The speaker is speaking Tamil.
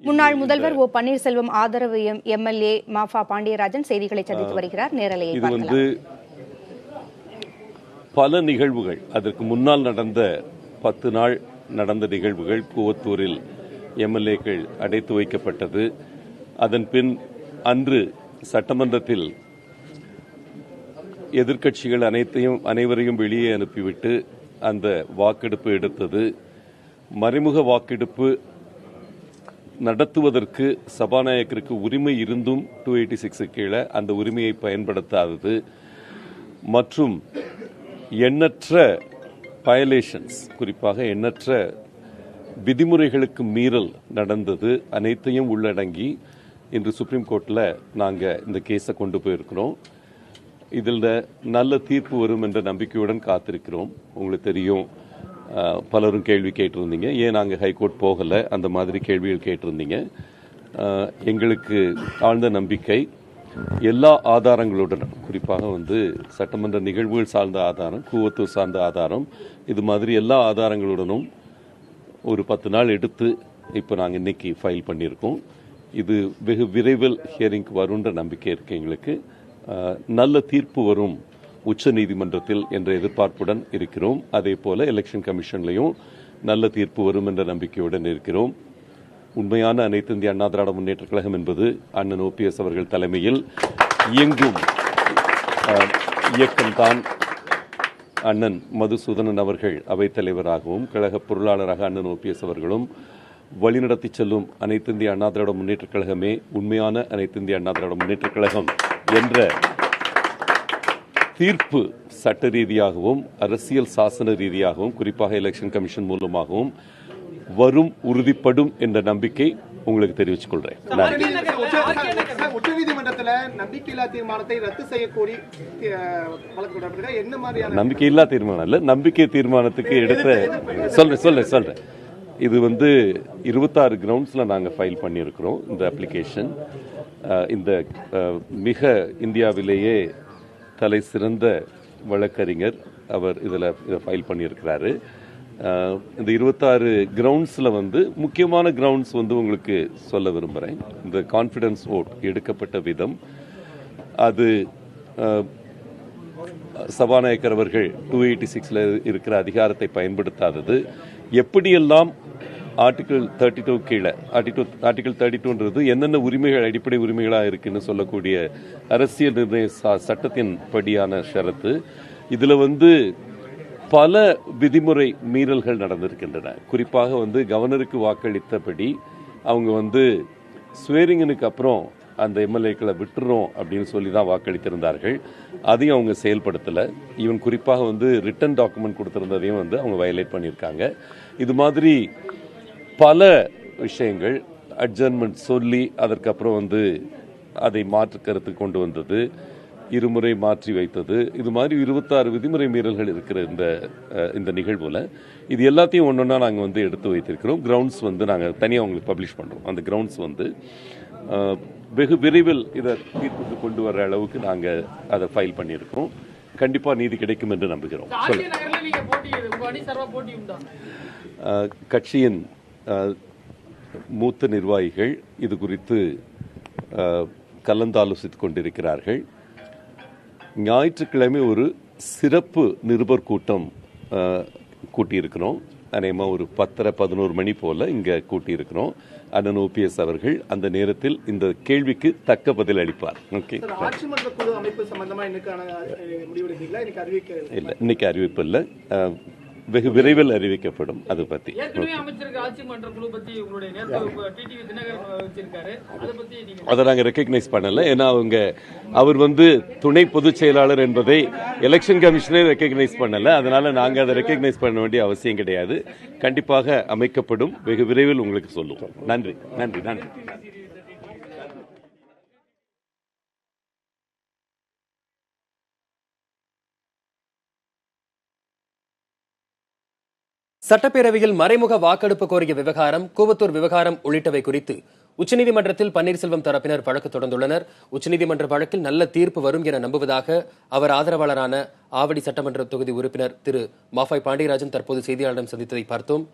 முன்னாள் முதல்வர் ஓ பன்னீர்செல்வம் ஆதரவு எம்எல்ஏ மாஃபா பாண்டியராஜன் செய்திகளை சந்தித்து வருகிறார். நேரலையை பார்க்கலாம். பல நிகழ்வுகள் அதற்கு முன்னால் நடந்த 10 நாள் நடந்த நிகழ்வுகள் கூவத்தூரில் எம்எல்ஏக்கள் அடைத்து வைக்கப்பட்டது. அதன் பின் அன்று சட்டமன்றத்தில் எதிர்க்கட்சிகள் அனைவரையும் வெளியே அனுப்பிவிட்டு அந்த வாக்கெடுப்பு எடுத்தது. மறைமுக வாக்கெடுப்பு நடத்துவதற்கு சபாநாயகருக்கு உரிமை இருந்தும் 286 கீழே அந்த உரிமையை பயன்படுத்தாதது மற்றும் எண்ணற்ற வயலேஷன்ஸ், குறிப்பாக எண்ணற்ற விதிமுறைகளுக்கு மீறல் நடந்தது அனைத்தையும் உள்ளடங்கி இன்று சுப்ரீம் கோர்ட்டில் நாங்கள் இந்த கேஸை கொண்டு போயிருக்கிறோம். இதில் நல்ல தீர்ப்பு வரும் என்ற நம்பிக்கையுடன் காத்திருக்கிறோம். உங்களுக்கு தெரியும், பலரும் கேள்வி கேட்டிருந்தீங்க, ஏன் நாங்கள் ஹைகோர்ட் போகலை, அந்த மாதிரி கேள்விகள் கேட்டிருந்தீங்க. எங்களுக்கு ஆழ்ந்த நம்பிக்கை எல்லா ஆதாரங்களுடன், குறிப்பாக சட்டமன்ற நிகழ்வுகள் சார்ந்த ஆதாரம், கூவத்தூர் சார்ந்த ஆதாரம், இது மாதிரி எல்லா ஆதாரங்களுடனும் ஒரு 10 நாள் எடுத்து இப்போ நாங்கள் இன்னைக்கு ஃபைல் பண்ணியிருக்கோம். இது வெகு விரைவில் ஹியரிங்க்கு வரும்ன்ற நம்பிக்கை இருக்கு எங்களுக்கு. நல்ல தீர்ப்பு வரும் உச்ச நீதிமன்றத்தில் என்ற எதிர்பார்ப்புடன் இருக்கிறோம். அதே போல எலெக்ஷன் கமிஷன்லையும் நல்ல தீர்ப்பு வரும் என்ற நம்பிக்கையுடன் இருக்கிறோம். உண்மையான அனைத்து இந்திய அண்ணா திராவிட முன்னேற்ற கழகம் என்பது அண்ணன் OPS அவர்கள் தலைமையில் இயங்கும் இயக்கம்தான். அண்ணன் மதுசூதனன் அவர்கள் அவைத்தலைவராகவும் கழக பொருளாளராக அண்ணன் OPS அவர்களும் வழிநடத்தி செல்லும் அனைத்து இந்திய அண்ணா திராவிட முன்னேற்ற கழகமே உண்மையான அனைத்து இந்திய அண்ணா திராவிட முன்னேற்ற கழகம் என்ற தீர்ப்பு சட்ட ரீதியாகவும் அரசியல் சாசன ரீதியாகவும் குறிப்பாக எலெக்ஷன் கமிஷன் மூலமாகவும் வரும் உறுதிப்படும் என்ற நம்பிக்கை உங்களுக்கு தெரிவித்துக் கொள்றேன். உச்சநீதிமன்றத்தில் நம்பிக்கையில்லா தீர்மானத்தை ரத்து செய்யக்கோரி நம்பிக்கையில்லா தீர்மானம் இல்ல, நம்பிக்கை தீர்மானத்துக்கு எடுத்த சொல்றேன். இது 26 கிரவுண்ட்ஸ்ல நாங்க ஃபைல் பண்ணியிருக்கிறோம். இந்த அப்ளிகேஷன் இந்த மிக இந்தியாவிலேயே தலை சிறந்த வழக்கறிஞர் அவர் இதில் ஃபைல் பண்ணியிருக்கிறாரு. இந்த 26 கிரவுண்ட்ஸில் முக்கியமான கிரவுண்ட்ஸ் உங்களுக்கு சொல்ல விரும்புகிறேன். இந்த கான்ஃபிடன்ஸ் ஓட் எடுக்கப்பட்ட விதம், அது சபாநாயகர் அவர்கள் 286 இருக்கிற அதிகாரத்தை பயன்படுத்தாதது, எப்படியெல்லாம் ஆர்டிகிள் 32 கீழே ஆர்டிகிள் 32ன்றது என்னென்ன உரிமைகள் அடிப்படை உரிமைகளாக இருக்குன்னு சொல்லக்கூடிய அரசியல் நிர்ணய சட்டத்தின் படியான ஷரத்து. இதில் பல விதிமுறை மீறல்கள் நடந்திருக்கின்றன. குறிப்பாக கவர்னருக்கு வாக்களித்தபடி அவங்க ஸ்வேரிங்கனுக்கு அப்புறம் அந்த எம்எல்ஏக்களை விட்டுறோம் அப்படின்னு சொல்லி தான் வாக்களித்திருந்தார்கள். அதையும் அவங்க செயல்படுத்தலை. ஈவன் குறிப்பாக ரிட்டன் டாக்குமெண்ட் கொடுத்திருந்ததையும் அவங்க வயலேட் பண்ணியிருக்காங்க. இது மாதிரி பல விஷயங்கள் அட்ஜர்ன்மெண்ட் சொல்லி அதற்கப்புறம் அதை மாற்று கருத்து கொண்டு வந்தது, இருமுறை மாற்றி வைத்தது, இது மாதிரி 26 விதிமுறை மீறல்கள் இருக்கிற இந்த நிகழ்வுல இது எல்லாத்தையும் ஒன்னொன்னா நாங்கள் எடுத்து வைத்திருக்கிறோம். கிரவுண்ட்ஸ் நாங்கள் தனியாக உங்களுக்கு பப்ளிஷ் பண்றோம். அந்த கிரவுண்ட்ஸ் வெகு விரைவில் இதை தீர்ப்புக்கு கொண்டு வர அளவுக்கு நாங்கள் அதை ஃபைல் பண்ணியிருக்கோம். கண்டிப்பா நீதி கிடைக்கும் என்று நம்புகிறோம். கட்சியின் மூத்த நிர்வாகிகள் இது குறித்து கலந்தாலோசித்துக் கொண்டிருக்கிறார்கள். ஞாயிற்றுக்கிழமை ஒரு சிறப்பு நிருபர் கூட்டம் கூட்டியிருக்கிறோம். அநேகமாக ஒரு 10:30-11 மணி போல இங்க கூட்டியிருக்கிறோம். அண்ணன் OPS அவர்கள் அந்த நேரத்தில் இந்த கேள்விக்கு தக்க பதில் அளிப்பார். இன்னைக்கு அறிவிப்பு இல்லை, வெகு விரைவில் அறிவிக்கப்படும். அது பத்தி அதை நாங்கள் ரெக்கக்னைஸ் பண்ணல. ஏன்னா அவர் துணை பொதுச் செயலாளர் என்பதை எலெக்ஷன் கமிஷனே ரெக்கக்னைஸ் பண்ணல. அதனால நாங்கள் அதை ரெக்கக்னைஸ் பண்ண வேண்டிய அவசியம் கிடையாது. கண்டிப்பாக அமைக்கப்படும். வெகு விரைவில் உங்களுக்கு சொல்லுவோம். நன்றி நன்றி நன்றி. சட்டப்பேரவையில் மறைமுக வாக்கெடுப்பு கோரிய விவகாரம், கூவத்தூர் விவகாரம் உள்ளிட்டவை குறித்து உச்சநீதிமன்றத்தில் பன்னீர்செல்வம் தரப்பினர் வழக்கு தொடர்ந்துள்ளனர். உச்சநீதிமன்ற வழக்கில் நல்ல தீர்ப்பு வரும் என நம்புவதாக அவர் ஆதரவாளரான ஆவடி சட்டமன்ற தொகுதி உறுப்பினர் திரு மாஃபா பாண்டியராஜன் தற்போது செய்தியாளரிடம் சந்தித்ததை பார்த்தோம்.